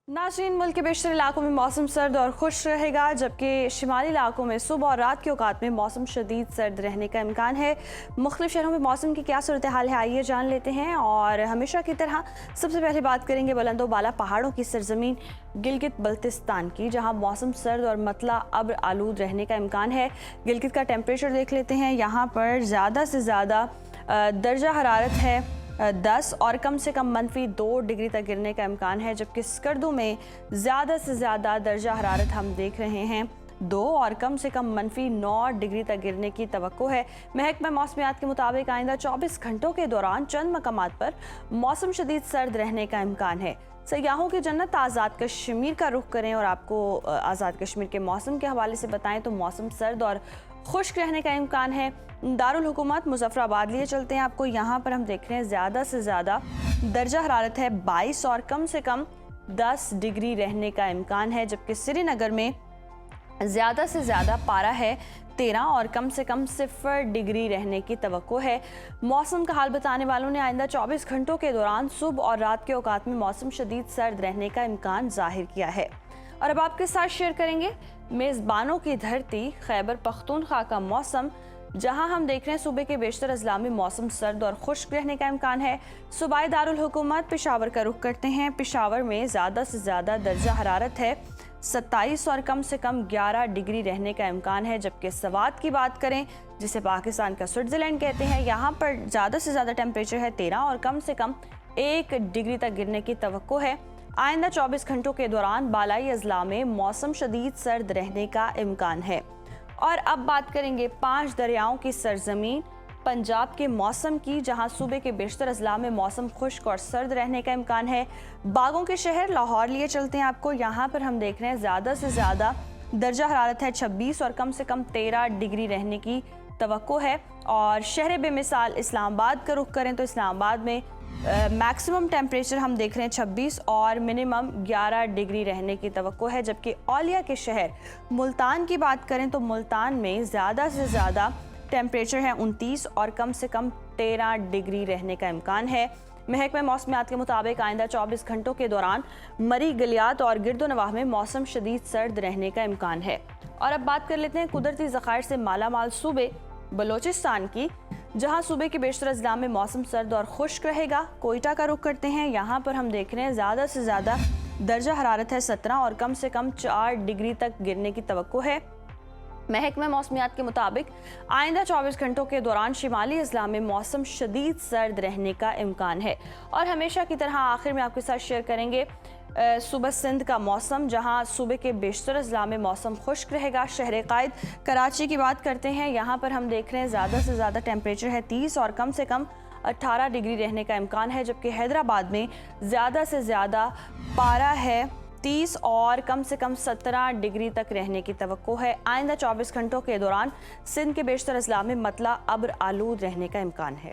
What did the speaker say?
नाज़रीन, मुल्क के बेशतर इलाकों में मौसम सर्द और खुश रहेगा, जबकि शिमाली इलाकों में सुबह और रात के औकात में मौसम शदीद सर्द रहने का इम्कान है। मुख्तलिफ शहरों में मौसम की क्या सूरत हाल है, आइए जान लेते हैं। और हमेशा की तरह सबसे पहले बात करेंगे बुलंदो बाला पहाड़ों की सरजमीन गिलगित बल्तिस्तान की, जहाँ मौसम सर्द और मतला अब्र आलूद रहने का इम्कान है। गिलगित का टेम्परेचर देख लेते हैं। यहाँ पर ज़्यादा से ज़्यादा दर्जा हरारत है 10 और कम से कम -2 डिग्री तक गिरने का इम्कान है, जबकि स्कर्दू में ज़्यादा से ज़्यादा दर्जा हरारत हम देख रहे हैं 2 और कम से कम -9 डिग्री तक गिरने की तवक्को है। महकमा मौसमियात के मुताबिक आइंदा 24 घंटों के दौरान चंद मकामात पर मौसम शदीद सर्द रहने का इम्कान है। सयाहों की जन्नत आज़ाद कश्मीर का रुख करें और आपको आज़ाद कश्मीर के मौसम के हवाले से बताएं तो मौसम सर्द और खुश्क रहने का इम्कान है। दारुल हुकूमत मुजफ्फराबाद लिए चलते हैं आपको। यहाँ पर हम देख रहे हैं ज़्यादा से ज़्यादा दर्जा हरारत है 22 और कम से कम 10 डिग्री रहने का इम्कान है, जबकि श्रीनगर में ज़्यादा से ज़्यादा पारा है 13 और कम से कम 0 डिग्री रहने की तवक्को है। मौसम का हाल बताने वालों ने आइंदा 24 घंटों के दौरान सुबह और रात के औकात में मौसम शदीद सर्द रहने का इम्कान जाहिर किया है। और अब आपके साथ शेयर करेंगे मेज़बानों की धरती खैबर पख्तूनख्वा का मौसम, जहां हम देख रहे हैं सूबे के बेशतर अजला में मौसम सर्द और खुश्क रहने का इम्कान है। सूबाई दारुल हुकूमत पेशावर का रुख करते हैं। पेशावर में ज़्यादा से ज़्यादा दर्जा हरारत है 27 और कम से कम 11 डिग्री रहने का इम्कान है, जबकि सवात की बात करें, जिसे पाकिस्तान का स्विट्ज़रलैंड कहते हैं, यहाँ पर ज़्यादा से ज़्यादा टेम्परेचर है 13 और कम से कम 1 डिग्री तक गिरने की तवक्को है। आइंदा 24 घंटों के दौरान बालाई अजला में मौसम शदीद सर्द रहने का इम्कान है। और अब बात करेंगे 5 दरियाओं की सरजमीन पंजाब के मौसम की, जहां सूबे के बेशतर अजला में मौसम खुश्क और सर्द रहने का इम्कान है। बागों के शहर लाहौर लिए चलते हैं आपको। यहाँ पर हम देख रहे हैं ज़्यादा से ज़्यादा दर्जा हरारत है 26 और कम से कम 13 डिग्री रहने की तवक्को है। और शहर बेमिसाल इस्लामाबाद का रुख करें तो इस्लामाबाद में मैक्सिमम टेम्परेचर हम देख रहे हैं 26 और मिनिमम 11 डिग्री रहने की तवक्को है। जबकि औलिया के शहर मुल्तान की बात करें तो मुल्तान में ज़्यादा से ज़्यादा टेम्परेचर है 29 और कम से कम 13 डिग्री रहने का इम्कान है। महकमा मौसमियात के मुताबिक आइंदा 24 घंटों के दौरान मरी, गलियात और गिरदोनवाह में मौसम शदीद सर्द रहने का इम्कान है। और अब बात कर लेते हैं कुदरती ज़खायर से मालामाल सूबे बलोचिस्तान की, जहां सूबे के बेशतर अजला में मौसम सर्द और खुश्क रहेगा। कोयटा का रुख करते हैं। यहाँ पर हम देख रहे हैं ज़्यादा से ज़्यादा दर्जा हरारत है 17 और कम से कम 4 डिग्री तक गिरने की तवक्को है। महकमा मौसमियात के मुताबिक आइंदा 24 घंटों के दौरान शिमाली अजला में मौसम शदीद सर्द रहने का इम्कान है। और हमेशा की तरह आखिर में आपके साथ शेयर करेंगे सूबा सिंध का मौसम, जहां सूबे के बेशतर अजला में मौसम खुश्क रहेगा। शहर कायद कराची की बात करते हैं। यहाँ पर हम देख रहे हैं ज़्यादा से ज़्यादा टेम्परेचर है 30 और कम से कम 18 डिग्री रहने का इम्कान है, जबकि हैदराबाद में ज़्यादा से ज़्यादा पारा है 30 और कम से कम 17 डिग्री तक रहने की तवक्को है। आइंदा 24 घंटों के दौरान सिंध के बेशतर अजला में मतला अब्र आलूद रहने का इम्कान है।